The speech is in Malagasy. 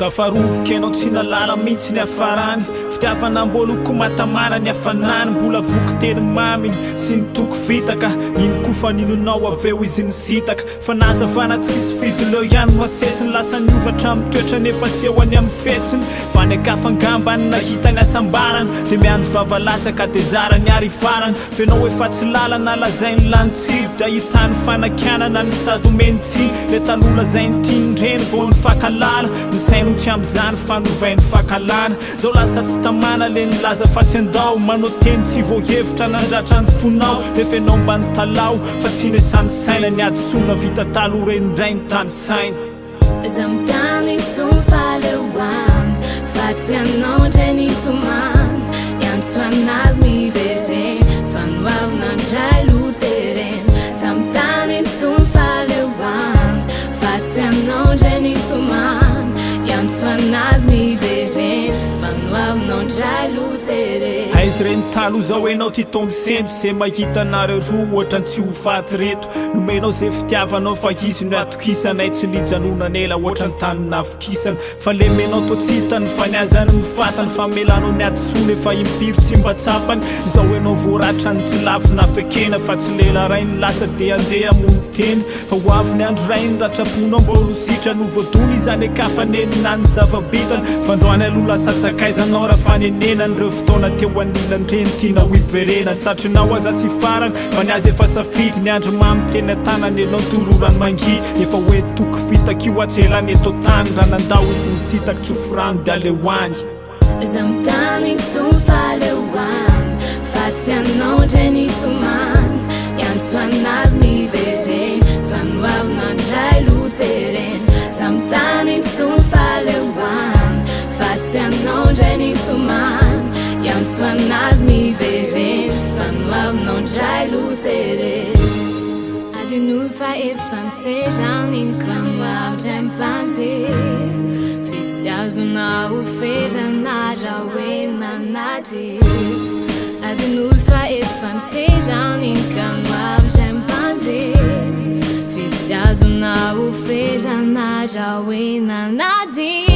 tafaroboka anao tsy nalala mihitsy ny afarany fitiavanamboloko matamana ny afanany mbola voko teny maminy sy nitoko vitaka iny kofa ninonao aveo izy nisitaka fa nazavana tsisy fizileo ihany masesiny lasa niovatra mitoetra nefa sehoany amin'ny fetsiny vanekafangambany nahita ny asambarany de miandro vavalatsaka de zara ny ary farany fenao efa tsy lalana lazainy lanitsiro de ahitany fanakianana ny sady omenitsy le talola zay nitindreny vo ny fakalala ny saino tsy am'izany fanovainy fakalana zao lasa tsy tamana le nilaza fa tsy andao manao teny tsy voahevitra nandratra ny fonao de fenao mba ny talao fa tsy nesany saina ny adisona vita talo renindray ny tany saina Zamtani tsumfalewan Fatsianao ndreny tomany Iantsoan'azy mivezen Fanwao nandray lotereny Zamtani tsumfalewan Fatsianao ndreny tomany Iantsoan'azy mivezen Fanwao nandray lotereny aizy reny talo zao enao ty tomby semby se mahita anareo roa ohatrany tsy ho faty reto nomenao zay fitiavanao fa izy no atokisanay tsy nijanonanela ohatrany tany nafikisana fa le menao to tsy hitany fa niazany mifatany fa melanao ny adisony efa impiry tsy mba tsapany zao enao voaratrany tsy lafo na fekena fa tsy lela rainy lasa de andeha mony teny fa ho avy ny andro rainy ratraponao mbolo sitra no voadony izany ekafa neninany zavabitany fa androany aloha lasa sakaizanao raha fanenenany reo fotoana teo anilan-dreny tiana ho iverenany satrinao aza tsy farany fa niazy efa safidy ny andro mamy teny an-tanany enao tolorany mangy efa hoe toko fitakio atselany eto tany raha nandao izy nisitako tsoforano de alehoany Zamtani tsumfalewan Fatsianao ndreny tomany Iantsoan'azy mivezen Fanwao nandray lotereny Zamtani tsumfalewan Fatsianao ndreny tomany Iantsoan'azy mivezen Fanwao nandray lotereny Adino fa efa nisezaniny Fanwao ndray mpanjely Azonao fezanadra hoe nanady Adino fa efa nisezaniny Fanwao ndray mpanjely Fizy azonao fezanadra hoe nanady